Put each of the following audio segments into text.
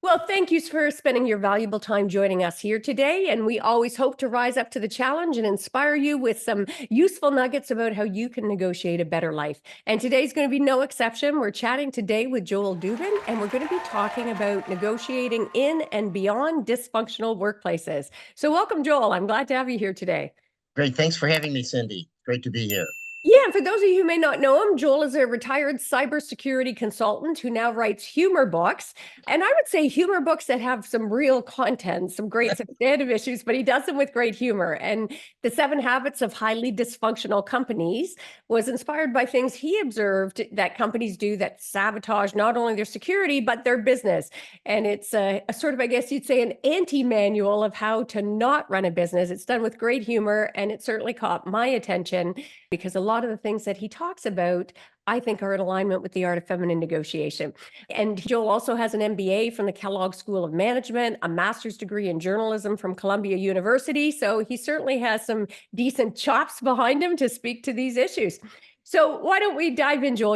Well, thank you for spending your valuable time joining us here today. And we always hope to rise up to the challenge and inspire you with some useful nuggets about how you can negotiate a better life. And today's going to be no exception. We're chatting today with Joel Dubin, and we're going to be talking about negotiating in and beyond dysfunctional workplaces. So, welcome, Joel. I'm glad to have you here today. Great. Thanks for having me, Cindy. Great to be here. Yeah, and for those of you who may not know him, Joel is a retired cybersecurity consultant who now writes humor books. And I would say humor books that have some real content, some great substantive issues, but he does them with great humor. And The 7 Habits of Highly Dysfunctional Companies was inspired by things he observed that companies do that sabotage not only their security, but their business. And it's a sort of, I guess you'd say, an anti-manual of how to not run a business. It's done with great humor, and it certainly caught my attention because a lot of the things that he talks about, I think, are in alignment with the art of feminine negotiation. And Joel also has an MBA from the Kellogg School of Management, a master's degree in journalism from Columbia University. So he certainly has some decent chops behind him to speak to these issues. So why don't we dive in, Joel?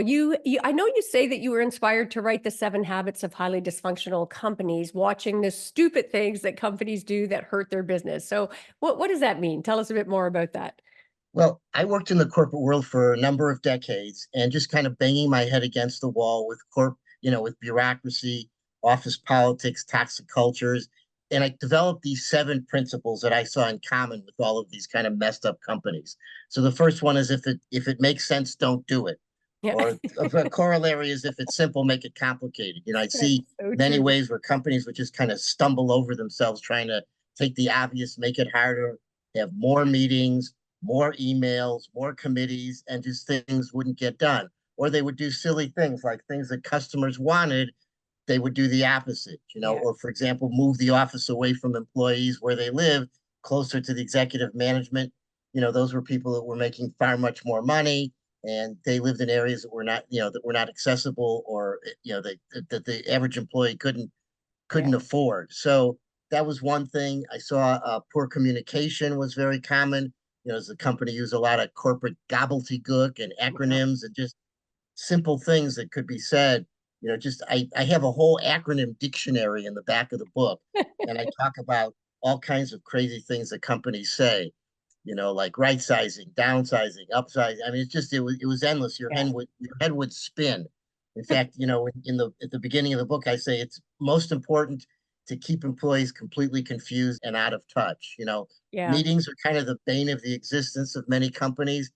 I know you say that you were inspired to write the 7 Habits of Highly Dysfunctional Companies, watching the stupid things that companies do that hurt their business. So what does that mean? Tell us a bit more about that. Well, I worked in the corporate world for a number of decades and just kind of banging my head against the wall with with bureaucracy, office politics, toxic cultures. And I developed these 7 principles that I saw in common with all of these kind of messed up companies. So the first one is if it makes sense, don't do it. Yeah. Or a corollary is if it's simple, make it complicated. I That's see so many true. ways where companies would just kind of stumble over themselves trying to take the obvious, make it harder, have more meetings, more emails, more committees, and just things wouldn't get done. Or they would do silly things like things that customers wanted, they would do the opposite, Yeah. or for example, move the office away from employees where they live, closer to the executive management. Those were people that were making far much more money and they lived in areas that were not accessible, or that the average employee Yeah. couldn't afford. So that was one thing. I saw poor communication was very common. As the company used a lot of corporate gobbledygook and Yeah. acronyms and just simple things that could be said. I have a whole acronym dictionary in the back of the book, and I talk about all kinds of crazy things that companies say. Like right sizing, downsizing, upsizing. I mean, it was endless. Yeah. Your head would spin. In fact, at the beginning of the book, I say it's most important to keep employees completely confused and out of touch. Yeah. Meetings are kind of the bane of the existence of many companies.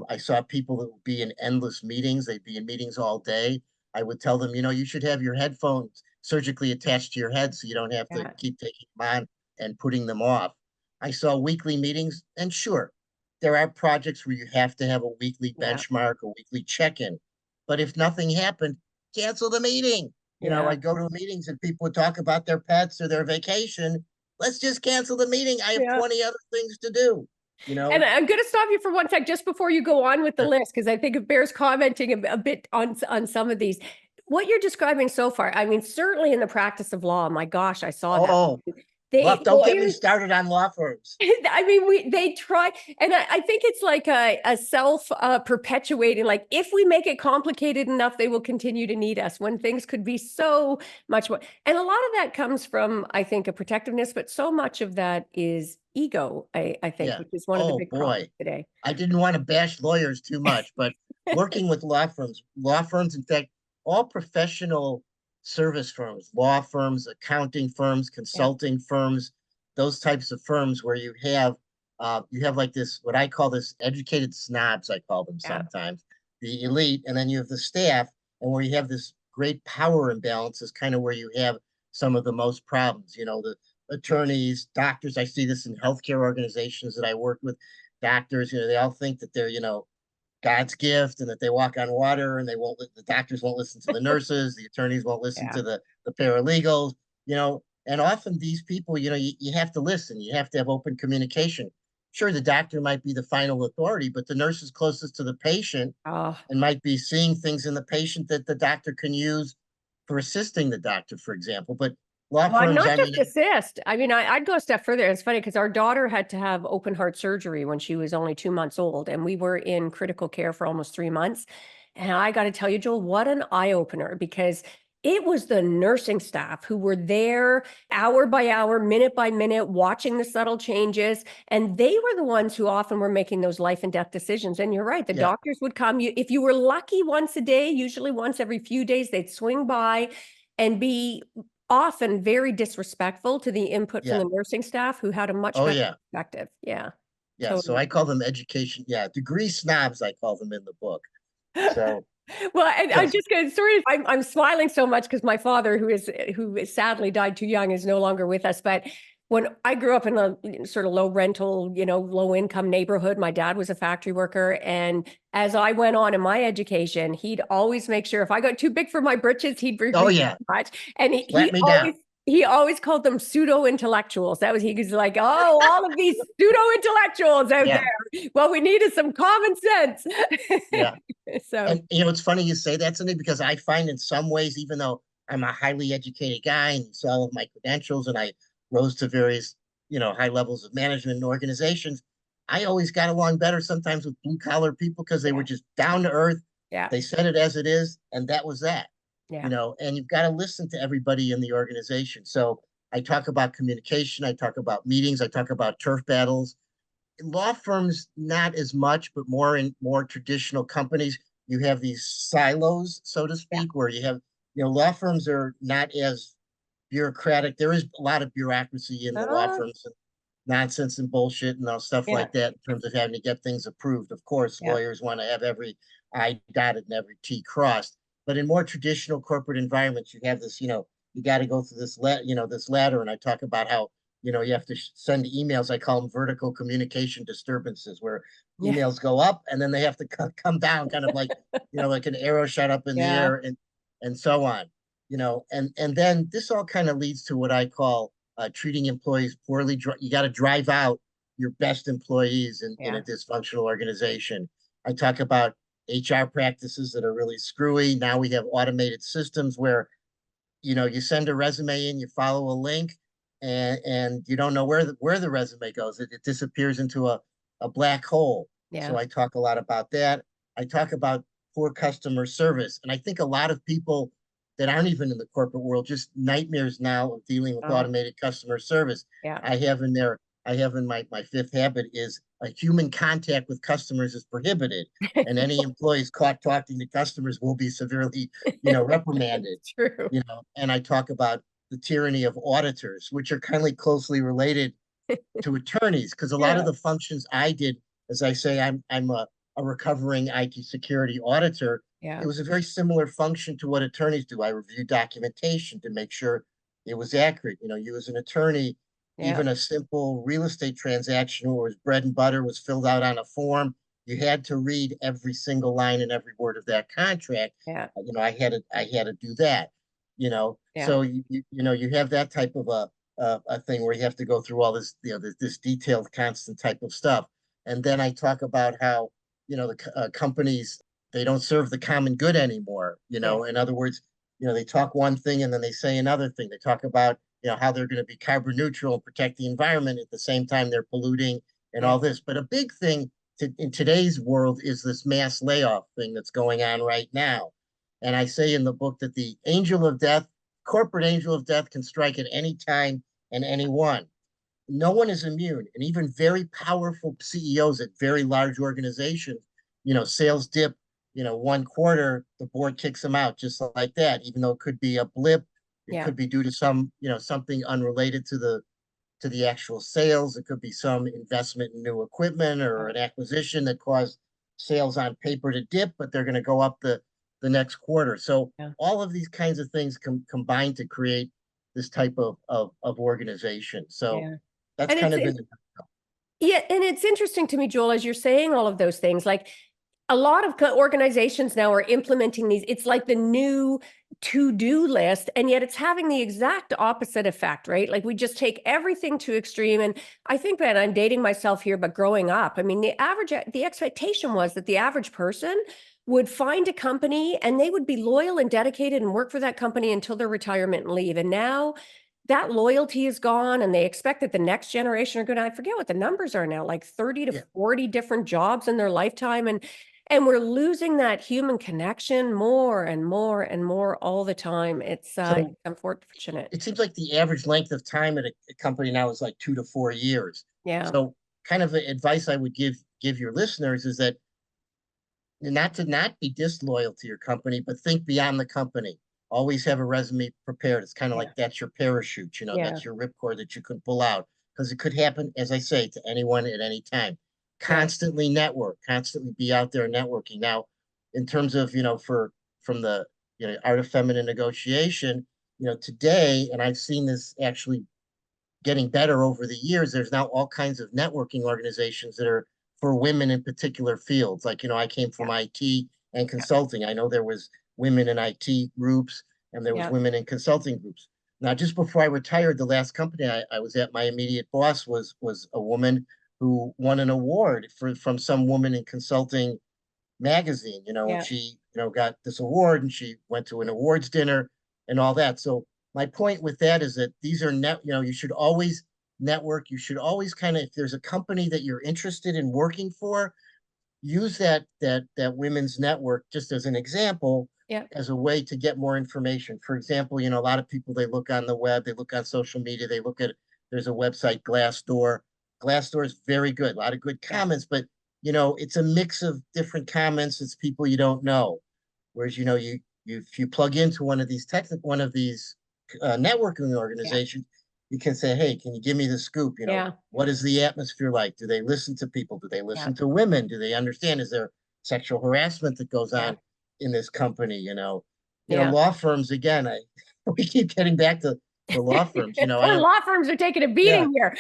I saw people that would be in endless meetings. They'd be in meetings all day. I would tell them, you should have your headphones surgically attached to your head so you don't have to Yeah. keep taking them on and putting them off. I saw weekly meetings, and sure, there are projects where you have to have a weekly Yeah. benchmark, a weekly check-in. But if nothing happened, cancel the meeting. Yeah. I'd go to meetings and people would talk about their pets or their vacation. Let's just cancel the meeting. I have Yeah. 20 other things to do, you And know? I'm going to stop you for one sec just before you go on with the list, because I think it bears commenting a bit on some of these. What you're describing so far, I mean, certainly in the practice of law, my gosh, I saw that. Oh, They well, don't get me lawyers, started on law firms. I mean, they try, and I think it's like a self perpetuating. Like, if we make it complicated enough, they will continue to need us when things could be so much more. And a lot of that comes from, I think, a protectiveness, but so much of that is ego. I think, Yeah. which is one of the Oh big problems boy. today. I didn't want to bash lawyers too much, but working with law firms, in fact, all professional service firms, law firms, accounting firms, Yeah, consulting firms, those types of firms where you have like this, what I call this educated snobs, I call them yeah, sometimes, the elite, and then you have the staff, and where you have this great power imbalance is kind of where you have some of the most problems. The attorneys, doctors. I see this in healthcare organizations that I work with. Doctors, they all think that they're, God's gift and that they walk on water and the doctors won't listen to the nurses, the attorneys won't listen yeah, to the paralegals, and often these people, you have to listen, you have to have open communication. Sure, the doctor might be the final authority, but the nurse is closest to the patient oh, and might be seeing things in the patient that the doctor can use for assisting the doctor, for example. But law well, firms, not I mean, just assist. I mean, I'd go a step further. It's funny because our daughter had to have open heart surgery when she was only 2 months old, and we were in critical care for almost 3 months. And I got to tell you, Joel, what an eye opener, because It was the nursing staff who were there hour by hour, minute by minute, watching the subtle changes. And they were the ones who often were making those life and death decisions. And you're right, the Yeah. doctors would come. If you were lucky once a day, usually once every few days, they'd swing by and be often very disrespectful to the input from Yeah. the nursing staff who had a much Oh, better yeah. perspective. Yeah, Yeah. So totally. I call them education. Yeah. Degree snobs, I call them in the book. So, Well, and I'm because, just going to sort of, I'm smiling so much because my father, who is sadly died too young, is no longer with us. But when I grew up in a sort of low rental, low income neighborhood, my dad was a factory worker. And as I went on in my education, he'd always make sure if I got too big for my britches, he'd oh, read yeah. much. And Let me down. he always called them pseudo intellectuals. He was like, oh, all of these pseudo intellectuals out Yeah. there. Well, we needed some common sense. Yeah. So. And it's funny you say that, Cindy, because I find in some ways, even though I'm a highly educated guy and you saw all of my credentials and I rose to various, high levels of management and organizations, I always got along better sometimes with blue collar people because they were just down to earth. Yeah. They said it as it is, and that was that. Yeah. And you've got to listen to everybody in the organization. So I talk about communication, I talk about meetings, I talk about turf battles. In law firms, not as much, but more in more traditional companies, you have these silos, so to Yeah. speak, where you have, law firms are not as bureaucratic. There is a lot of bureaucracy in the law firms and nonsense and bullshit and all stuff Yeah. like that in terms of having to get things approved. Of course, Yeah. lawyers want to have every I dotted and every T crossed. But in more traditional corporate environments, you have this, you got to go through this ladder. And I talk about how, you have to send emails. I call them vertical communication disturbances, where Yeah. emails go up and then they have to come down, kind of like, like an arrow shot up in the Yeah. air and so on. And then this all kind of leads to what I call treating employees poorly. You got to drive out your best employees in a dysfunctional organization. I talk about HR practices that are really screwy. Now we have automated systems where, you send a resume in, you follow a link, and you don't know where the resume goes. It disappears into a black hole. Yeah. So I talk a lot about that. I talk about poor customer service. And I think a lot of people that aren't even in the corporate world, just nightmares now of dealing with automated customer service. Yeah. I have in my fifth habit is a human contact with customers is prohibited. And any employees caught talking to customers will be severely, reprimanded. True. And I talk about the tyranny of auditors, which are kind of closely related to attorneys, because a lot of the functions I did, as I say, I'm a recovering IT security auditor. Yeah. It was a very similar function to what attorneys do. I review documentation to make sure it was accurate. You as an attorney, even a simple real estate transaction where bread and butter was filled out on a form, you had to read every single line and every word of that contract. Yeah. I had to do that. So you have that type of a thing where you have to go through all this, this detailed, constant type of stuff. And then I talk about how, the companies, they don't serve the common good anymore. In other words, they talk one thing and then they say another thing. They talk about, how they're going to be carbon neutral and protect the environment at the same time they're polluting and all this. But a big thing in today's world is this mass layoff thing that's going on right now. And I say in the book that the angel of death, corporate angel of death, can strike at any time and anyone. No one is immune. And even very powerful CEOs at very large organizations, sales dip, one quarter, the board kicks them out just like that, even though it could be a blip. It could be due to some, something unrelated to the actual sales. It could be some investment in new equipment or an acquisition that caused sales on paper to dip, but they're going to go up the next quarter. So all of these kinds of things combine to create this type of organization. So that's And kind of in and it's interesting to me, Joel, as you're saying all of those things, like a lot of organizations now are implementing these. It's like the new to-do list, and yet it's having the exact opposite effect, right? Like we just take everything to extreme. And I think that I'm dating myself here, but growing up, I mean, the expectation was that the average person would find a company and they would be loyal and dedicated and work for that company until their retirement and leave. And now that loyalty is gone, and they expect that the next generation are going to, I forget what the numbers are now, like 30 to 40 different jobs in their lifetime. And And we're losing that human connection more and more and more all the time. It's So unfortunate. it seems like the average length of time at a company now is like 2 to 4 years. Yeah. So kind of the advice I would give your listeners is that not be disloyal to your company, but think beyond the company. Always have a resume prepared. It's kind of Yeah. like that's your parachute, Yeah. that's your ripcord that you can pull out because it could happen, as I say, to anyone at any time. Yeah. Constantly network, constantly be out there networking. Now, in terms of, from the, art of feminine negotiation, today, and I've seen this actually getting better over the years. There's now all kinds of networking organizations that are for women in particular fields. Like, I came from Yeah. IT and Yeah. consulting. I know there was women in IT groups and there was Yeah. women in consulting groups. Now, just before I retired, the last company I was at, my immediate boss was a woman who won an award from some woman in consulting magazine, and Yeah. she, got this award and she went to an awards dinner and all that. So my point with that is that these are you should always network. You should always kind of, if there's a company that you're interested in working for, use that women's network just as an example, Yeah. as a way to get more information. For example, a lot of people, they look on the web, they look on social media, they look at, there's a website, Glassdoor. Glassdoor is very good, a lot of good Yeah. comments, but it's a mix of different comments. It's people you don't know. Whereas, if you plug into one of these networking Yeah. organizations, you can say, hey, can you give me the scoop? Yeah. What is the atmosphere like? Do they listen to people? Do they Yeah. listen to women? Do they understand? Is there sexual harassment that goes Yeah. on in this company? Yeah. Law firms, again, we keep getting back to the law firms. I Poor have, law firms are taking a yeah, beating here.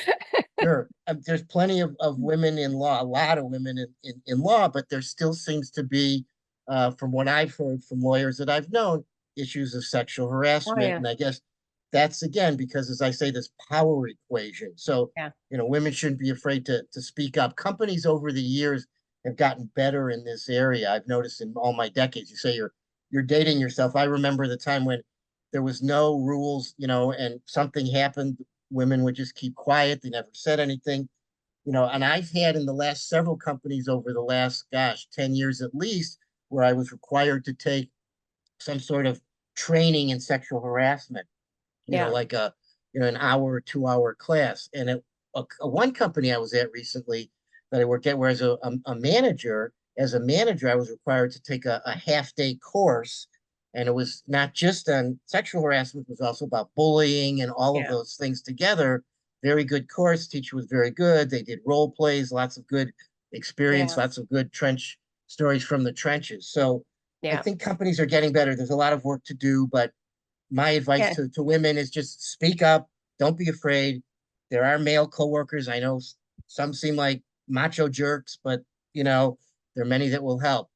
sure. There's plenty of women in law, a lot of women in law, but there still seems to be, from what I've heard from lawyers that I've known, issues of sexual Oh harassment. yeah. And I guess that's, again, because, as I say, this power equation. So, Yeah. women shouldn't be afraid to speak up. Companies over the years have gotten better in this area. I've noticed in all my decades. You say you're dating yourself. I remember the time when there was no rules, and something happened, women would just keep quiet. They never said anything, and I've had in the last several companies over the last, gosh, 10 years at least, where I was required to take some sort of training in sexual harassment, Yeah. like an hour or 2 hour class. And one company I was at recently that I worked at, where a manager, I was required to take a half-day course. And it was not just on sexual harassment, it was also about bullying and all of Yeah. those things together. Very good course. Teacher was very good. They did role plays, lots of good experience, Yeah. lots of good trench stories from the trenches. So I Yeah. think companies are getting better. There's a lot of work to do, but my advice Yeah. to women is just speak up. Don't be afraid. There are male coworkers. I know some seem like macho jerks, but there are many that will help.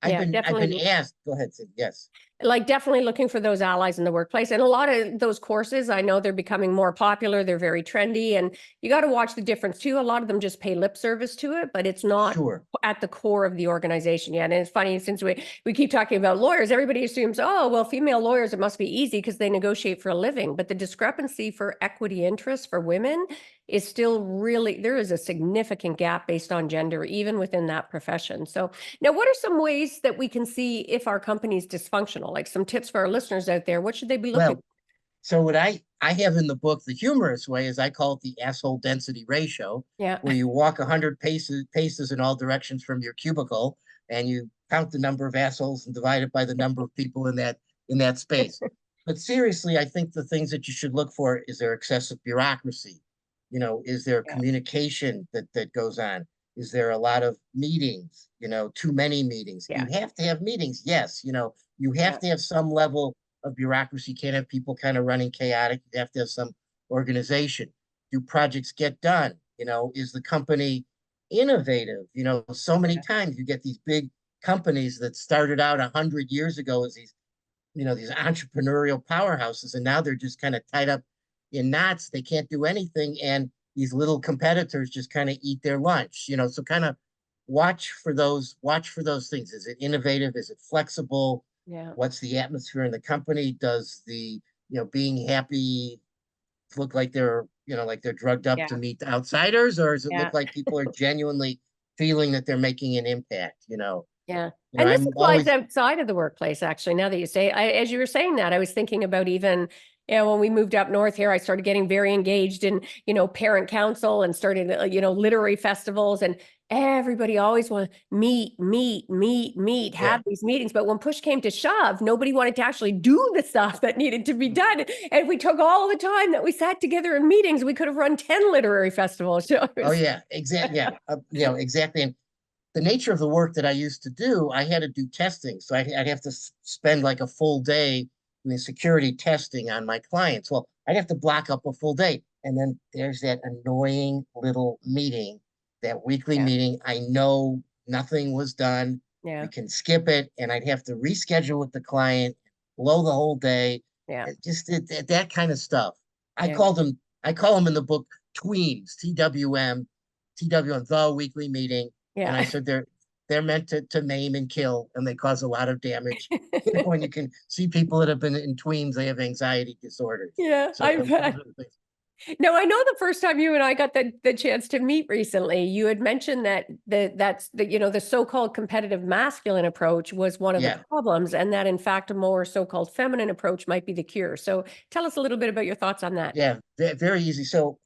I've Yeah. been Definitely. asked. Go ahead, Sid. Yes. Like definitely looking for those allies in the workplace. And a lot of those courses, I know they're becoming more popular. They're very trendy. And you got to watch the difference too. A lot of them just pay lip service to it, but it's not Sure. at the core of the organization yet. And it's funny, since we keep talking about lawyers, everybody assumes, oh, well, female lawyers, it must be easy because they negotiate for a living. But the discrepancy for equity interests for women is still really, there is a significant gap based on gender, even within that profession. So now, what are some ways that we can see if our company is dysfunctional? Like some tips for our listeners out there. What should they be looking? Well, so what I have in the book, the humorous way, is I call it the asshole density ratio, Yeah. where you walk 100 paces in all directions from your cubicle, and you count the number of assholes and divide it by the number of people in that space. But seriously, I think the things that you should look for is there excessive bureaucracy? Is there Yeah. communication that goes on? Is there a lot of meetings? Too many meetings. You Yeah. have to have meetings, yes. You have Yeah. to have some level of bureaucracy. You can't have people kind of running chaotic. You have to have some organization. Do projects get done? Is the company innovative? So many Yeah. times you get these big companies that started out 100 years ago as these entrepreneurial powerhouses, and now they're just kind of tied up in knots. They can't do anything, and these little competitors just kind of eat their lunch. So kind of watch for those things. Is it innovative? Is it flexible? Yeah. What's the atmosphere in the company? Does the being happy look like they're drugged up to Yeah. meet the outsiders, or does it Yeah. look like people are genuinely feeling that they're making an impact? Yeah. You know, And this I'm applies always, outside of the workplace, actually. Now that you say, as you were saying that, I was thinking about even, when we moved up north here, I started getting very engaged in, parent council and started, literary festivals, and everybody always wanted meet, yeah. have these meetings. But when push came to shove, nobody wanted to actually do the stuff that needed to be done. And we took all the time that we sat together in meetings, we could have run 10 literary festivals. So it Oh was, yeah, exactly. Yeah, exactly. And the nature of the work that I used to do, I had to do testing. So I'd have to spend like a full day doing security testing on my clients. Well, I'd have to block up a full day. And then there's that annoying little meeting, that weekly yeah, meeting. I know nothing was done. yeah, We can skip it. And I'd have to reschedule with the client, blow the whole day. yeah, Just that kind of stuff. yeah, I call them in the book tweams, TWM, the weekly meeting. And I yeah. said they're meant to maim and kill, and they cause a lot of damage. When you can see people that have been in tweens, they have anxiety disorders. Yeah, So I those bet. are the things. No, I know the first time you and I got the chance to meet recently, you had mentioned that the so-called competitive masculine approach was one of the Yeah, problems, and that in fact a more so-called feminine approach might be the cure. So tell us a little bit about your thoughts on that. yeah, very easy. So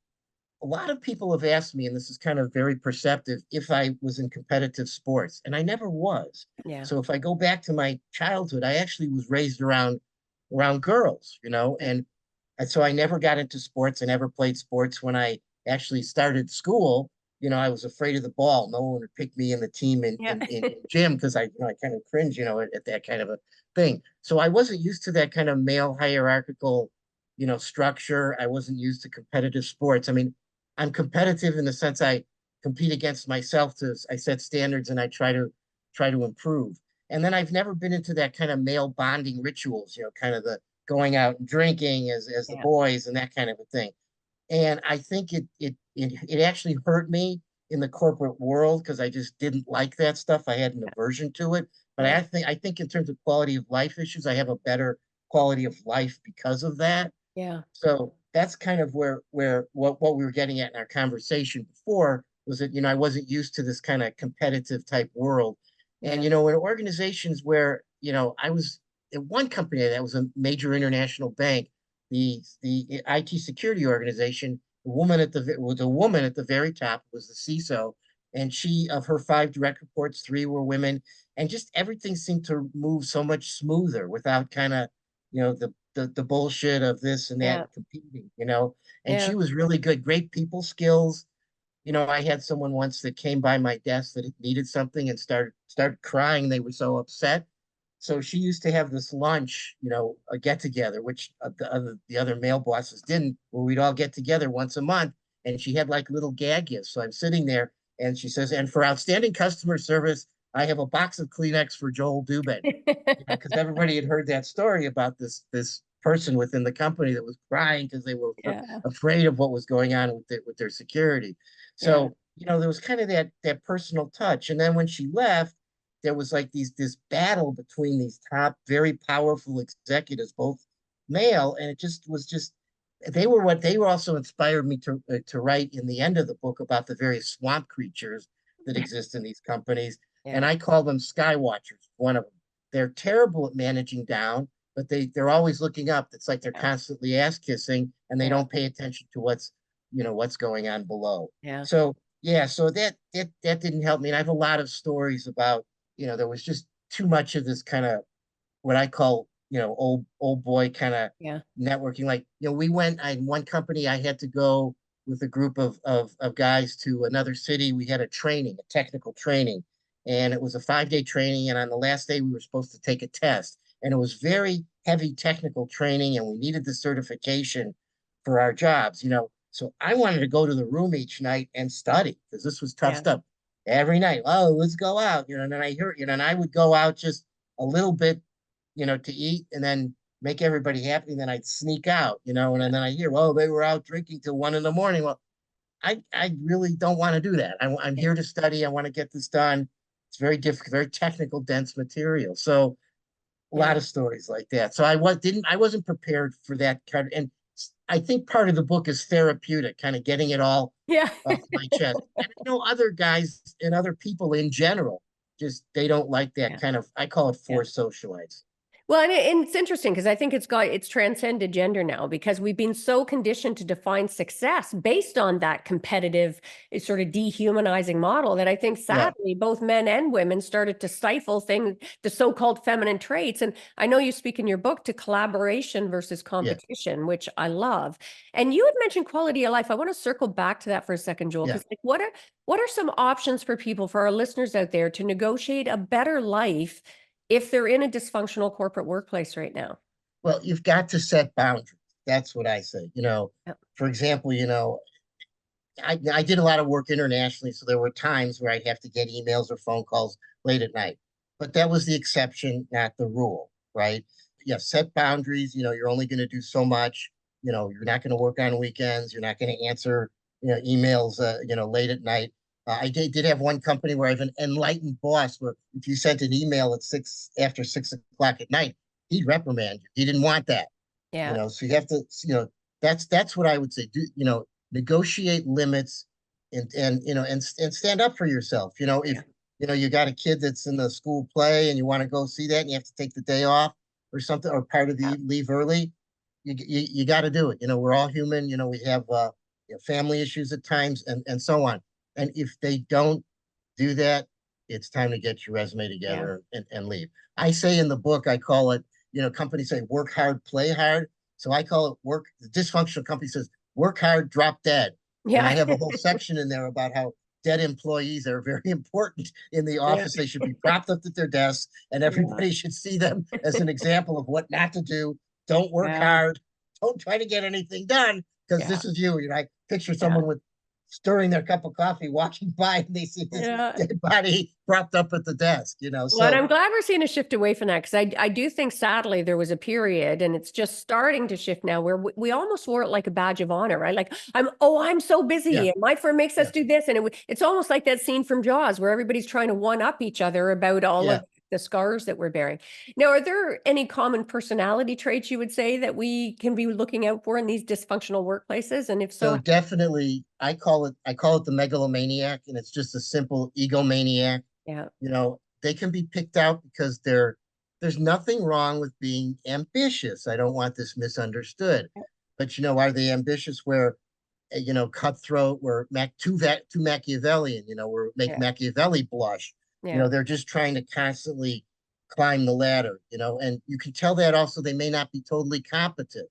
a lot of people have asked me, and this is kind of very perceptive, if I was in competitive sports, and I never was. Yeah. So if I go back to my childhood, I actually was raised around girls, and so I never got into sports. I never played sports. When I actually started school, I was afraid of the ball. No one would pick me in the team in Yeah. in, in, in gym because I kind of cringe, at that kind of a thing. So I wasn't used to that kind of male hierarchical, structure. I wasn't used to competitive sports. I mean, I'm competitive in the sense I compete against myself. I set standards and I try to improve. And then I've never been into that kind of male bonding rituals, kind of the going out and drinking as the Yeah. boys and that kind of a thing. And I think it actually hurt me in the corporate world because I just didn't like that stuff. I had an aversion to it. But Yeah. I think in terms of quality of life issues, I have a better quality of life because of that. Yeah. So that's kind of where what we were getting at in our conversation before was that, I wasn't used to this kind of competitive type world. And, Yeah. in organizations where, I was at one company that was a major international bank, the IT security organization, was a woman at the very top, was the CISO, and she, of her 5 direct reports, 3 were women, and just everything seemed to move so much smoother without kind of, the bullshit of this and that Yeah. and competing, and Yeah. she was really good, great people skills. I had someone once that came by my desk that needed something and started crying. They were so upset. So she used to have this lunch, a get together, which the other male bosses didn't, where we'd all get together once a month. And she had like little gag gifts. So I'm sitting there and she says, and for outstanding customer service, I have a box of Kleenex for Joel Dubin, because everybody had heard that story about this person within the company that was crying because they were Yeah. afraid of what was going on with their security. Yeah. So, there was kind of that personal touch. And then when she left, there was like this battle between these top, very powerful executives, both male, and it just they were also inspired me to write in the end of the book about the various swamp creatures that exist in these companies. And Yeah. I call them sky watchers, one of them. They're terrible at managing down, but they're always looking up. It's like they're Yeah. constantly ass kissing and they Yeah. don't pay attention to what's going on below. Yeah. So yeah, so that didn't help me. And I have a lot of stories about, there was just too much of this kind of what I call, old boy kind of Yeah. networking. Like, we went, I one company, I had to go with a group of guys to another city. We had a technical training, and it was a 5-day training. And on the last day, we were supposed to take a test. And it was very heavy technical training, and we needed the certification for our jobs. So I wanted to go to the room each night and study because this was tough Yeah. stuff. Every night, oh, let's go out, and then and I would go out just a little bit, to eat and then make everybody happy. And then I'd sneak out, and then I hear, well, they were out drinking till 1 in the morning. Well, I really don't want to do that. I'm Yeah. here to study. I want to get this done. It's very difficult, very technical, dense material. So a lot Yeah. of stories like that. So I wasn't prepared for that kind of, and I think part of the book is therapeutic, kind of getting it all Yeah. off my chest. And I know other guys and other people in general just they don't like that Yeah. kind of, I call it Yeah. forced socializing. Well, and it's interesting because I think it's transcended gender now because we've been so conditioned to define success based on that competitive, sort of dehumanizing model that I think Yeah, sadly both men and women started to stifle the so-called feminine traits. And I know you speak in your book to collaboration versus yeah, competition, which I love. And you had mentioned quality of life. I want to circle back to that for a second, Joel, yeah. because like, what are some options for people, for our listeners out there, to negotiate a better life if they're in a dysfunctional corporate workplace right now? Well, you've got to set boundaries. That's what I say. Yep. For example, I did a lot of work internationally, so there were times where I'd have to get emails or phone calls late at night. But that was the exception, not the rule, right? Yeah, set boundaries. You're only going to do so much. You're not going to work on weekends. You're not going to answer, emails, late at night. I did have one company where I have an enlightened boss where if you sent an email at after 6 o'clock at night, he'd reprimand you. He didn't want that. Yeah. So you have to, that's what I would say. Negotiate limits and stand up for yourself. If Yeah. you got a kid that's in the school play and you want to go see that and you have to take the day off or something or part of Yeah. the leave early, you got to do it. We're all human. We have family issues at times and so on. And if they don't do that, it's time to get your resume Yeah. together and leave. I say in the book, I call it, companies say work hard, play hard. So I call it the dysfunctional company says work hard, drop dead. And I Yeah. have a whole section in there about how dead employees are very important in the Yeah. office. They should be propped up at their desks and Yeah. everybody should see them as an example of what not to do. Don't work Yeah. hard. Don't try to get anything done because Yeah. this is you. I picture Yeah. someone with stirring their cup of coffee, walking by, and they see this Yeah. dead body propped up at the desk. Well, and So I'm glad we're seeing a shift away from that because I do think sadly there was a period, and it's just starting to shift now, where we almost wore it like a badge of honor, right? Like I'm so yeah, busy and my firm makes yeah, us do this, and it's almost like that scene from Jaws where everybody's trying to one up each other about all yeah. of the scars that we're bearing. Now, are there any common personality traits you would say that we can be looking out for in these dysfunctional workplaces? And if So so, definitely, I call it the megalomaniac, and it's just a simple egomaniac. yeah, They can be picked out because there's nothing wrong with being ambitious. I don't want this misunderstood, but are they ambitious where cutthroat, where too Machiavellian, where make yeah, Machiavelli blush. yeah, They're just trying to constantly climb the ladder, and you can tell that also they may not be totally competent,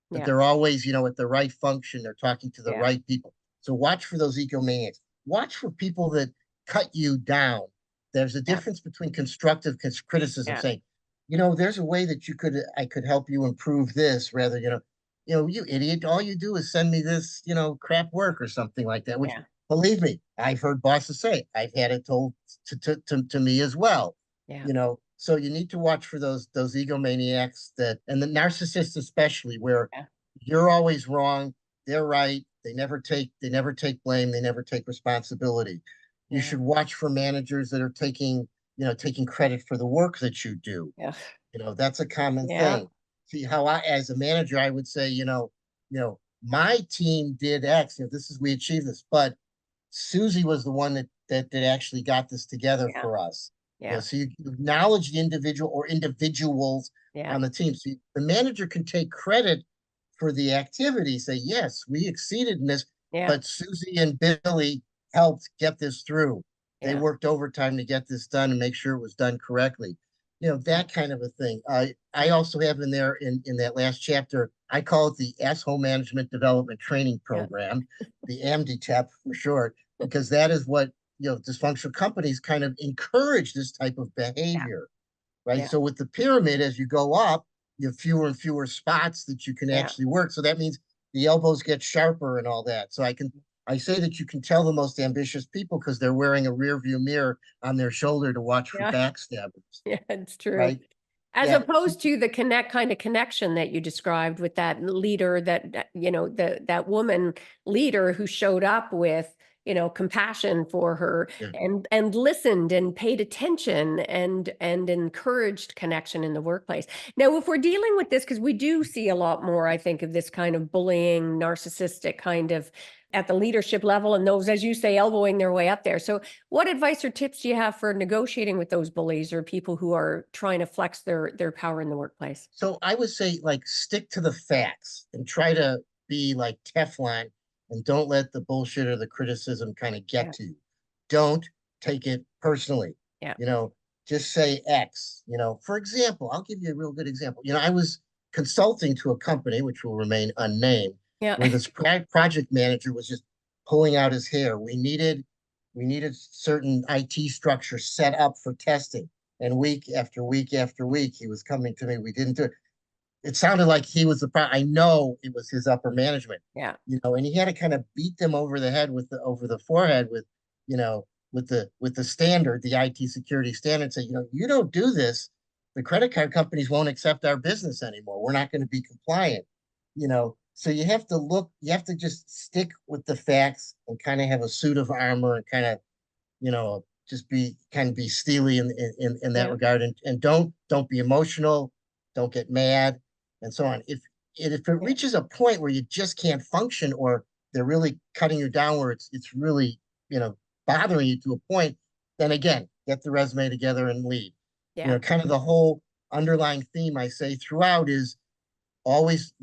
but yeah, they're always, at the right function. They're talking to the yeah, right people. So watch for those egomaniacs. Watch for people that cut you down. There's a yeah, difference between constructive criticism, yeah, saying, there's a way that I could help you improve this, rather, you idiot, all you do is send me this, crap work or something like that, which yeah, believe me, I've heard bosses say, I've had it told to me as well. yeah, So you need to watch for those egomaniacs and the narcissists especially, where yeah, you're always wrong, they're right, they never take blame, they never take responsibility. You yeah, should watch for managers that are taking credit for the work that you do. yeah, That's a common yeah, thing. See how as a manager, I would say, my team did X, this is, we achieved this, but Susie was the one that actually got this together yeah, for us. yeah, So you acknowledge the individual or individuals yeah, on the team. So the manager can take credit for the activity, say, yes, we exceeded in this, yeah, but Susie and Billy helped get this through. They yeah, worked overtime to get this done and make sure it was done correctly. yeah, That kind of a thing. I also have in there in that last chapter, I call it the Asshole Management Development Training yeah, Program, the AMDTEP for short, because that is what dysfunctional companies kind of encourage this type of yeah, behavior, right? yeah, So with the pyramid, as you go up, you have fewer and fewer spots that you can yeah, actually work. So that means the elbows get sharper and all that. So I say that you can tell the most ambitious people because they're wearing a rear view mirror on their shoulder to watch for yeah, backstabbers, yeah, it's true. right? As Yeah, opposed to the kind of connection that you described with that leader, that woman leader who showed up with, compassion for her, yeah, and listened and paid attention and encouraged connection in the workplace. Now, if we're dealing with this, because we do see a lot more, I think, of this kind of bullying, narcissistic kind of at the leadership level and those, as you say, elbowing their way up there. So what advice or tips do you have for negotiating with those bullies or people who are trying to flex their power in the workplace? So I would say like stick to the facts and try to be like Teflon and don't let the bullshit or the criticism kind of get Yeah. to you. Don't take it personally. Yeah. You know, just say X. You know, for example, I'll give you a real good example. You know, I was consulting to a company which will remain unnamed, Yeah. where this project manager was just pulling out his hair. We needed certain IT structure set up for testing. And week after week after week, he was coming to me. We didn't do it. It sounded like he was the problem. I know it was his upper management, Yeah. you know, and he had to kind of beat them over the head with over the forehead with, you know, with the standard, the IT security standard, say, you know, you don't do this, the credit card companies won't accept our business anymore. We're not going to be compliant, you know. So you have to you have to just stick with the facts and kind of have a suit of armor and kind of, you know, just be kind of be steely in that Yeah. regard, and don't be emotional, don't get mad, and so on. If it reaches a point where you just can't function, or they're really cutting you down, where it's really, you know, bothering you to a point, then again, get the resume together and leave. You Yeah. know, kind of the whole underlying theme I say throughout is always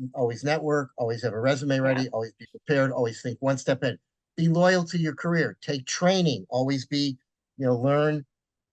network, always have a resume ready, Yeah. always be prepared, always think one step ahead. Be loyal to your career, take training, always be, you know, learn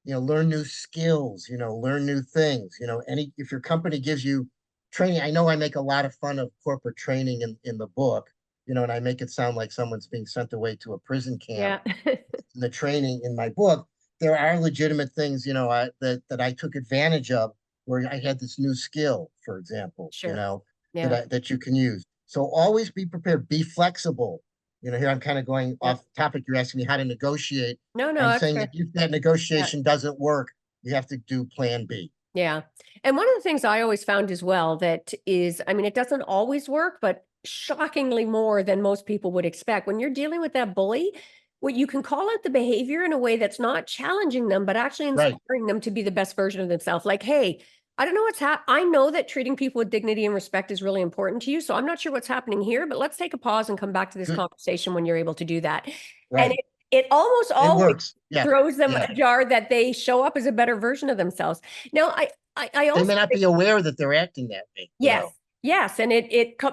new skills, you know, learn new things. You know, if your company gives you training, I know I make a lot of fun of corporate training in the book, you know, and I make it sound like someone's being sent away to a prison camp. Yeah. In the training in my book, there are legitimate things, you know, that I took advantage of, where I had this new skill, for example, you Sure. know, Yeah. that you can use. So always be prepared, be flexible. You know, here I'm kind of going Yeah. off topic. You're asking me how to negotiate. No, I'm that's saying that fair. if that Yeah. negotiation doesn't work, you have to do plan B. Yeah. And one of the things I always found as well that is, I mean, it doesn't always work, but shockingly more than most people would expect. When you're dealing with that bully, what you can call out the behavior in a way that's not challenging them, but actually Right. inspiring them to be the best version of themselves. Like, hey, I don't know what's I know that treating people with dignity and respect is really important to you. So I'm not sure what's happening here, but let's take a pause and come back to this Good. conversation when you're able to do that. And Right. it almost It always works. Yeah. throws them Yeah. ajar that they show up as a better version of themselves. Now, I They also may not think, be aware that they're acting that way, you yes, know. yes, and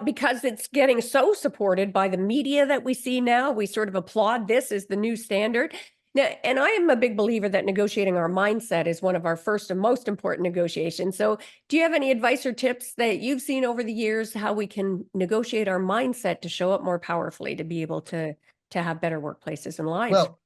because it's getting so supported by the media that we see now, we sort of applaud this as the new standard. Now, and I am a big believer that negotiating our mindset is one of our first and most important negotiations. So, do you have any advice or tips that you've seen over the years how we can negotiate our mindset to show up more powerfully to be able to have better workplaces and lives? Well,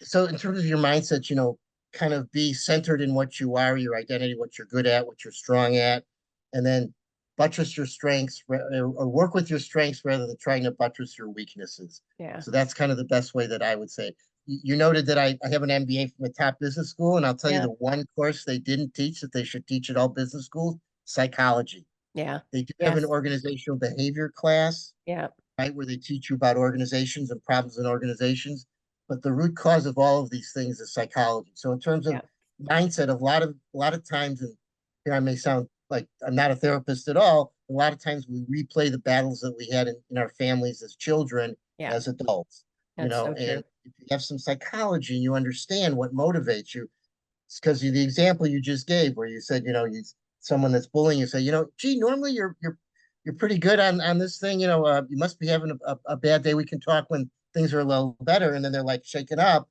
so in terms of your mindset, you know, kind of be centered in what you are, your identity, what you're good at, what you're strong at, and then buttress your strengths, or work with your strengths rather than trying to buttress your weaknesses. Yeah. So that's kind of the best way that I would say. You noted that I have an MBA from a top business school, and I'll tell you Yeah. the one course they didn't teach that they should teach at all business schools: psychology. Yeah. They do have an Yes. organizational behavior class, Yeah. right, where they teach you about organizations and problems in organizations. But the root cause of all of these things is psychology. So in terms of Yeah. mindset, a lot of times, and here I may sound like I'm not a therapist at all, a lot of times we replay the battles that we had in our families as children, Yeah. as adults, you That's know, so and true. if you have some psychology and you understand what motivates you, because the example you just gave, where you said, you know, someone that's bullying you, say, you know, gee, normally you're pretty good on this thing, you know, you must be having a bad day. We can talk when things are a little better, and then they're like shaken up.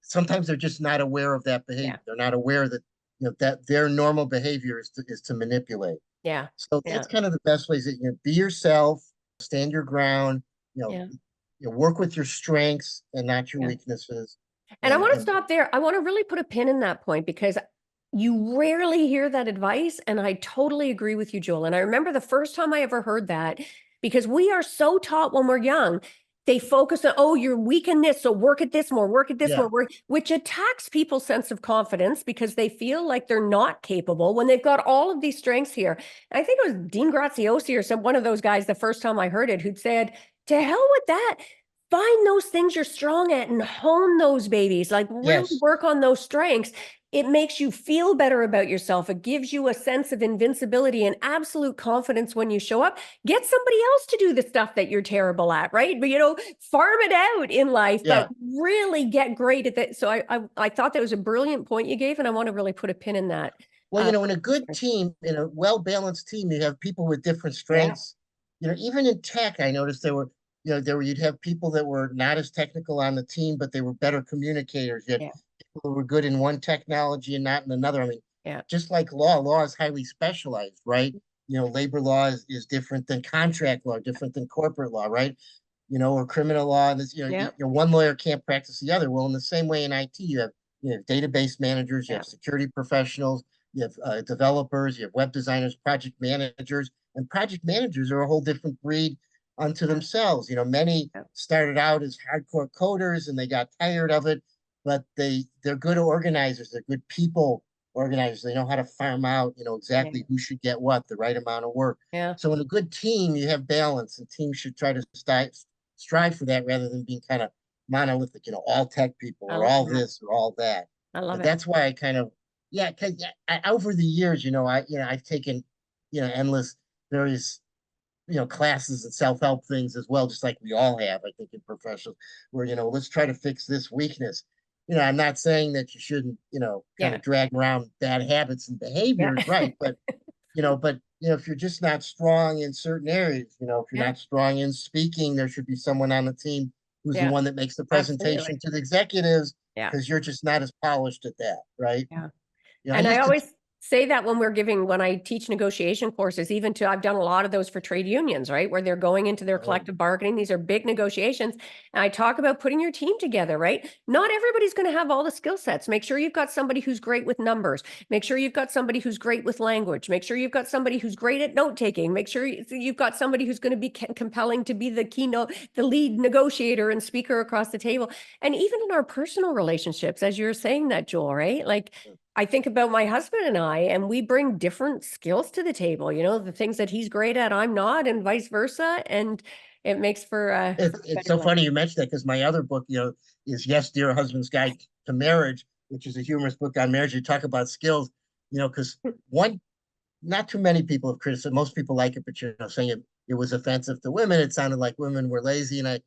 Sometimes they're just not aware of that Yeah. behavior. They're not aware that, you know, that their normal behavior is to manipulate. Yeah. So Yeah. that's kind of the best ways that, you know, be yourself, stand your ground, Yeah. work with your strengths and not your Yeah. weaknesses. And I want to And stop there. I want to really put a pin in that point because you rarely hear that advice. And I totally agree with you, Joel. And I remember the first time I ever heard that because we are so taught when we're young, they focus on, oh, you're weak in this. So work at this more, work at this yeah, more, which attacks people's sense of confidence because they feel like they're not capable when they've got all of these strengths here. And I think it was Dean Graziosi or one of those guys the first time I heard it who'd said, to hell with that. Find those things you're strong at and hone those babies, like really yes, work on those strengths. It makes you feel better about yourself. It gives you a sense of invincibility and absolute confidence when you show up. Get somebody else to do the stuff that you're terrible at, right? But, farm it out in life, but Yeah. really get great at that. So I thought that was a brilliant point you gave, and I want to really put a pin in that. Well, in a good team, in a well-balanced team, you have people with different Yeah, strengths. Even in tech, I noticed you'd have people that were not as technical on the team, but they were better communicators. You had yeah, people who were good in one technology and not in another. I mean, yeah, just like law is highly specialized, right? Labor law is different than contract law, different than corporate law, right? Or criminal law. And this, yeah, one lawyer can't practice the other. Well, in the same way in IT, you have database managers, you yeah, have security professionals, you have developers, you have web designers, project managers, and project managers are a whole different breed unto themselves. Many yeah, started out as hardcore coders and they got tired of it, but they're good organizers. They're good people organizers. They know how to farm out, yeah, exactly who should get what, the right amount of work. yeah. So in a good team, you have balance, and teams should try to strive for that rather than being kind of monolithic, all tech people I or love all that. this or all that. I love And it. that's why I kind of, yeah, because over the years, I've taken, endless various, classes and self-help things as well, just like we all have, I think, in professionals, where, let's try to fix this weakness. I'm not saying that you shouldn't, kind Yeah, of drag around bad habits and yeah, behaviors, right? If you're just not strong in certain areas, if you're yeah, not strong in speaking, there should be someone on the team who's the yeah. one that makes the Absolutely. presentation to the executives Yeah, because you're just not as polished at that, right? yeah. I And I used to, always say that when I teach negotiation courses, I've done a lot of those for trade unions, right? Where they're going into their oh, collective bargaining. These are big negotiations. And I talk about putting your team together, right? Not everybody's going to have all the skill sets. Make sure you've got somebody who's great with numbers. Make sure you've got somebody who's great with language. Make sure you've got somebody who's great at note taking. Make sure you've got somebody who's going to be compelling to be the lead negotiator and speaker across the table. And even in our personal relationships, as you were saying that, Joel, right? Like, I think about my husband and I, and we bring different skills to the table. The things that he's great at, I'm not, and vice versa. And it makes for a it's better so life. funny you mentioned that because my other book, is Yes, Dear Husband's Guide to Marriage, which is a humorous book on marriage. You talk about skills, because one, not too many people have criticized. Most people like it, but saying it was offensive to women. It sounded like women were lazy, and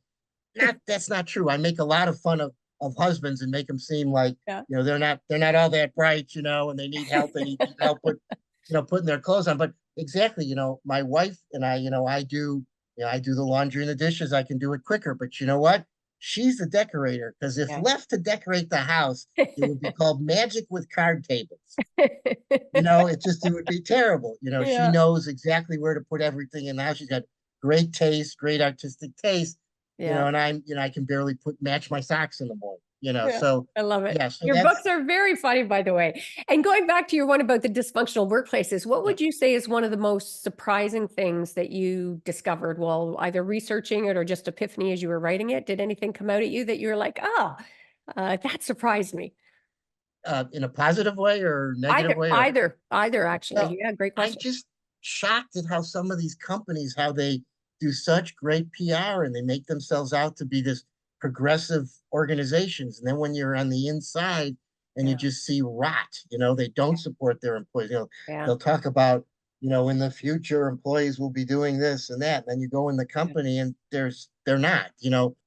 that's not true. I make a lot of fun of husbands and make them seem like Yeah. they're not all that bright, and they need help. They need help putting their clothes on. But exactly, my wife and I, I do the laundry and the dishes. I can do it quicker. But you know what? She's the decorator because if Yeah. left to decorate the house, it would be called magic with card tables. It would be terrible. She Yeah. knows exactly where to put everything in the house. She's got great taste, great artistic taste, Yeah. and I can barely match my socks in the morning. Yeah, So I love it. yeah, so Your that's books are very funny, by the way. And going back to your one about the dysfunctional workplaces, what yeah. would you say is one of the most surprising things that you discovered while either researching it or just epiphany as you were writing it? Did anything come out at you that you were like, oh, that surprised me? In a positive way or negative way or Either, actually. well, Yeah, great I'm question. just shocked at how some of these companies, how they do such great PR and they make themselves out to be this progressive organizations. And then when you're on the inside and you Yeah, just see rot, they don't support their employees. yeah, They'll talk about, in the future, employees will be doing this and that. And then you go in the yeah, company and they're not.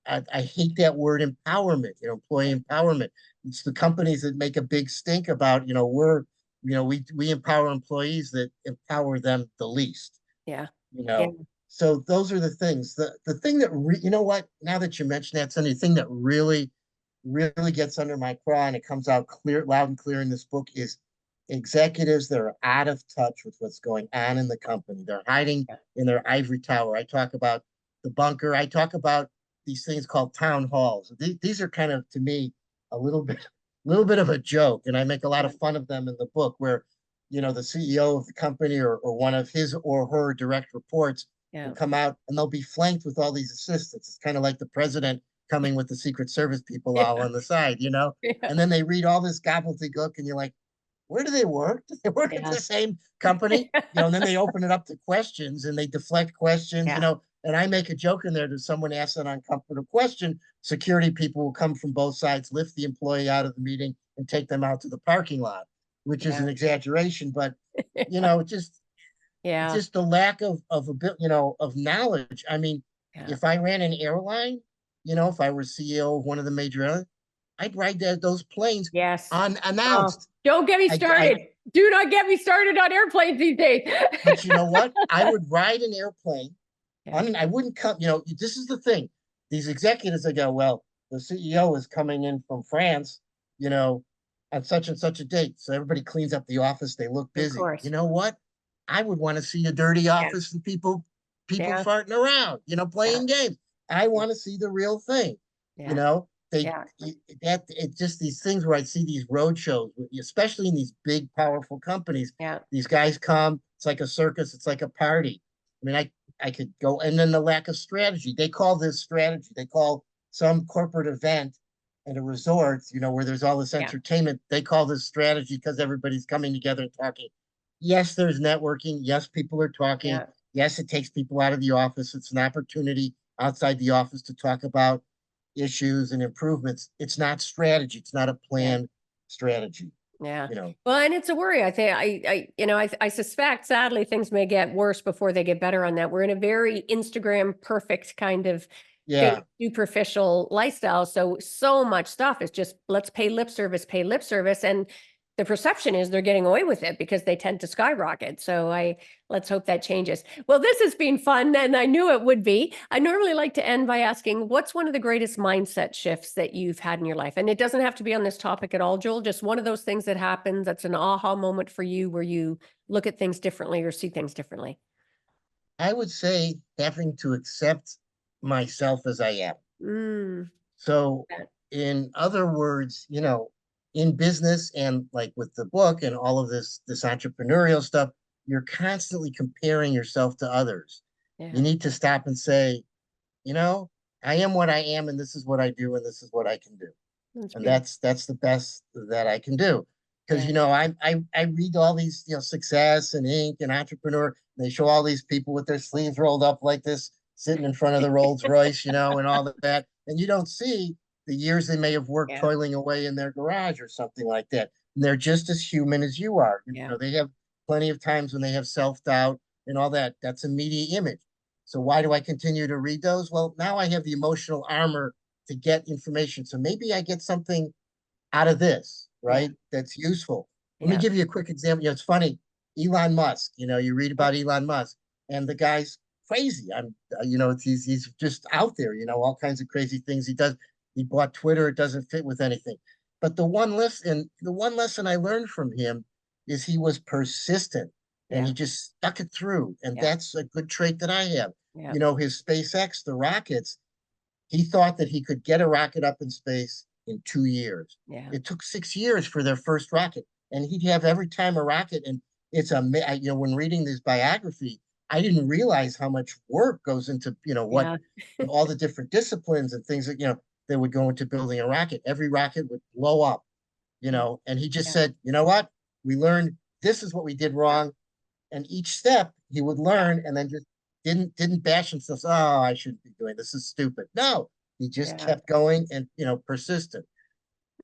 I hate that word empowerment, employee empowerment. It's the companies that make a big stink about, we empower employees that empower them the least, yeah, you yeah, know. So those are the things. The thing that you know what? Now that you mention that, Sunny, the thing that really gets under my craw and it comes out loud and clear in this book is executives that are out of touch with what's going on in the company. They're hiding yeah, in their ivory tower. I talk about the bunker. I talk about these things called town halls. These are kind of, to me, a little bit of a joke, and I make a lot yeah, of fun of them in the book where, the CEO of the company or one of his or her direct reports will yeah, come out and they'll be flanked with all these assistants. It's kind of like the president coming with the Secret Service people yeah, all on the side. yeah, And then they read all this gobbledygook and you're like, where do they work? Do they work at yeah, the same company? And then they open it up to questions and they deflect questions. yeah, And I make a joke in there that someone asks an uncomfortable question, security people will come from both sides, lift the employee out of the meeting and take them out to the parking lot, which is Yeah. an exaggeration, but you know, Yeah. just the lack of a bit, you know, of knowledge. I mean, Yeah. if I ran an airline, you know, if I were CEO of one of the major airlines, I'd ride those planes Yes. Oh, unannounced. don't get me I started. Do not get me started on airplanes these days. but you know what? I would ride an airplane. Yeah. I wouldn't come, you know, this is the thing. These executives, they go, well, the CEO is coming in from France, you know, on such and such a date. So everybody cleans up the office. They look Of busy. You course. know what? I would want to see a dirty Yeah. office and people Yeah. farting around, you know, Yeah. playing games. I want to see the real thing. You Yeah. know, they Yeah. that it's just these things where I see these road shows, especially in these big, powerful companies. Yeah. These guys come, it's like a circus, it's like a party. I mean, I could go, and then the lack of strategy. They call this strategy. They call some corporate event at a resort, you know, where there's all this Yeah. entertainment. They call this strategy because everybody's coming together and talking. Yes, there's networking. Yes, people are talking. Yeah. Yes, it takes people out of the office. It's an opportunity outside the office to talk about issues and improvements. It's not strategy. It's not a Yeah. planned strategy, Yeah. you know. Well, and it's a worry. I think I suspect sadly things may get worse before they get better on that. We're in a very Instagram perfect kind of fake Yeah. superficial lifestyle. So much stuff is just let's pay lip service. And the perception is they're getting away with it because they tend to skyrocket. Let's hope that changes. Well, this has been fun, and I knew it would be. I normally like to end by asking, what's one of the greatest mindset shifts that you've had in your life? And it doesn't have to be on this topic at all, Joel, just one of those things that happens that's an aha moment for you where you look at things differently or see things differently. I would say having to accept myself as I am. Mm, So, that- in other words, you know, in business and like with the book and all of this entrepreneurial stuff, you're constantly comparing yourself to others. You yeah, need to stop and say, you know, I am what I am, and this is what I do, and this is what I can do. that's And beautiful. that's the best that I can do. Because Yeah, you know, I read all these, you know, Success and Inc. and Entrepreneur, and they show all these people with their sleeves rolled up like this, sitting in front of the Rolls Royce, you know, and all of that. And you don't see the years they may have worked yeah, toiling away in their garage or something like that. And they're just as human as you are. You yeah, know, they have plenty of times when they have self-doubt and all that. That's a media image. So why do I continue to read those? Well, now I have the emotional armor to get information. So maybe I get something out of this, yeah, right? That's useful. Let me yeah, give you a quick example. You know, it's funny. Elon Musk, you know, you read yeah, about Elon Musk and the guy's crazy. You know, he's just out there, you know, all kinds of crazy things he does. He bought Twitter. It doesn't fit with anything. But the one lesson I learned from him is he was persistent and he yeah, just stuck it through. And yeah, that's a good trait that I have. yeah, You know, his SpaceX, the rockets, he thought that he could get a rocket up in space in 2 years. yeah, It took 6 years for their first rocket, and he'd have every time a rocket. And it's a you know, when reading this biography, I didn't realize how much work goes into, you know, what yeah, all the different disciplines and things that, you know, that would go into building a rocket. Every rocket would blow up, you yeah, know, and he just yeah, said, you know what, we learned this is what we did yeah, wrong, and each step he would learn and then just didn't bash himself. Oh, I shouldn't be doing this. Is stupid. No, he just yeah, kept going and, you know, persistent.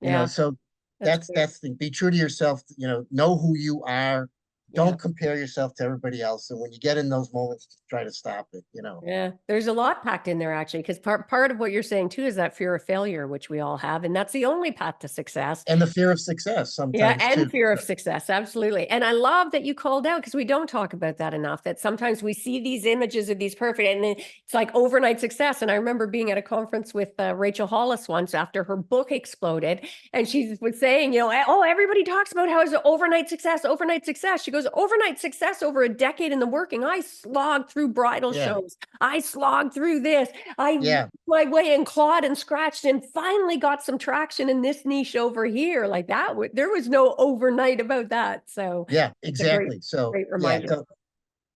You know, yeah. so That's great. that's the thing. Be true to yourself. You know who you are. Yeah. Don't compare yourself to everybody else. And when you get in those moments, just try to stop it. You know. Yeah, there's a lot packed in there actually, because part of what you're saying too is that fear of failure, which we all have, and that's the only path to success. And the fear of success Yeah, sometimes and too. fear of success, absolutely. And I love that you called out because we don't talk about that enough. That sometimes we see these images of these perfect, and then it's like overnight success. And I remember being at a conference with Rachel Hollis once after her book exploded, and she was saying, you know, oh, everybody talks about how it's an overnight success, overnight success. She goes, overnight success over a decade in the working. I slogged through bridal Yeah. shows. I slogged through this. I Yeah. my way and clawed and scratched and finally got some traction in this niche over here. Like that, there was no overnight about that. So Yeah. it's a great, Exactly. So great yeah. reminder.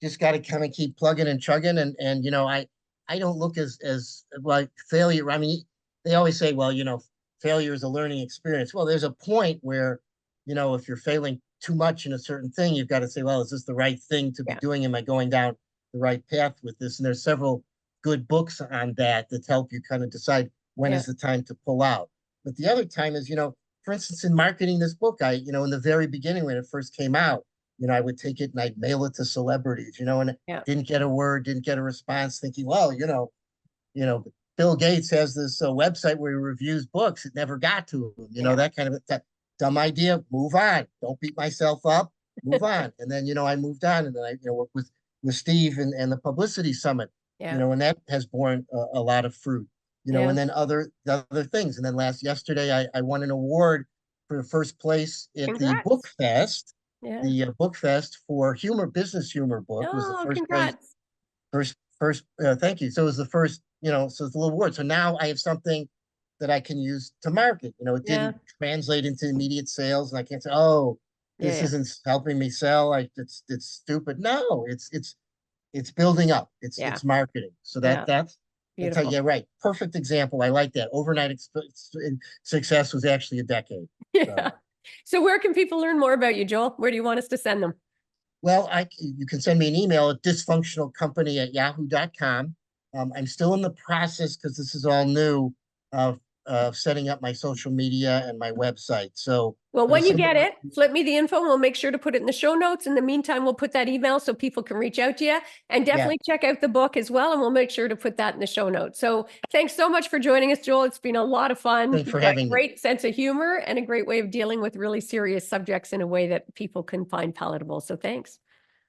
Just got to kind of keep plugging and chugging. And you know, I don't look as like failure. I mean, they always say, well, you know, failure is a learning experience. Well, there's a point where, you know, if you're failing too much in a certain thing, you've got to say, well, is this the right thing to be Yeah. doing? Am I going down the right path with this? And there's several good books on that help you kind of decide when is the time to pull out. But the other time is, for instance, in marketing this book, in the very beginning when it first came out, I would take it and I'd mail it to celebrities, and Yeah. didn't get a word, didn't get a response, thinking, well, Bill Gates has this website where he reviews books. It never got to him, that kind of that dumb idea. Move on. Don't beat myself up. Move on. And then, I moved on, and then I, worked with Steve and the Publicity Summit, and that has borne a lot of fruit, and then the other things. And then yesterday, I won an award for the first place at the Book Fest. Yeah. The Book Fest for business humor book was the first place. First, thank you. So it was the first, so it's a little award. So now I have something that I can use to market. It didn't translate into immediate sales, and I can't say, oh, this isn't helping me sell. It's stupid. No, it's building up. It's marketing. So that's beautiful. Yeah, right. Perfect example. I like that. Overnight success was actually a decade. Yeah. So where can people learn more about you, Joel? Where do you want us to send them? Well, you can send me an email at dysfunctionalcompany@yahoo.com. I'm still in the process, because this is all new, of setting up my social media and my website. So, well, when you get it, flip me the info. We'll make sure to put it in the show notes. In the meantime, we'll put that email so people can reach out to you, and definitely check out the book as well. And we'll make sure to put that in the show notes. So thanks so much for joining us, Joel. It's been a lot of fun. Thanks for having me. Great sense of humor and a great way of dealing with really serious subjects in a way that people can find palatable. So thanks.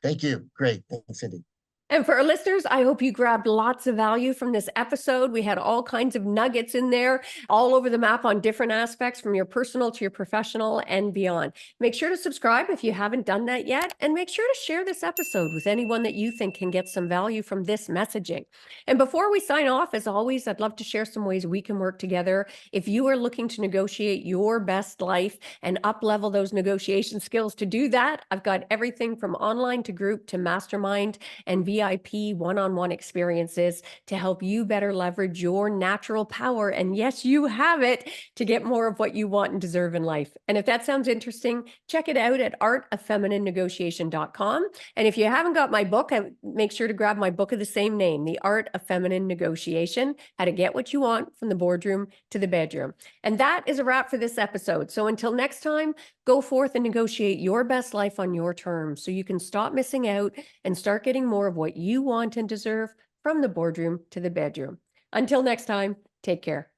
Thank you. Great. Thanks, Cindy. And for our listeners, I hope you grabbed lots of value from this episode. We had all kinds of nuggets in there, all over the map on different aspects, from your personal to your professional and beyond. Make sure to subscribe if you haven't done that yet, and make sure to share this episode with anyone that you think can get some value from this messaging. And before we sign off, as always, I'd love to share some ways we can work together. If you are looking to negotiate your best life and up-level those negotiation skills, to do that, I've got everything from online to group to mastermind and VIP one-on-one experiences to help you better leverage your natural power. And yes, you have it, to get more of what you want and deserve in life. And if that sounds interesting, check it out at artoffemininenegotiation.com. And if you haven't got my book, make sure to grab my book of the same name, The Art of Feminine Negotiation: How to Get What You Want from the Boardroom to the Bedroom. And that is a wrap for this episode. So until next time, go forth and negotiate your best life on your terms, so you can stop missing out and start getting more of what you want and deserve from the boardroom to the bedroom. Until next time, take care.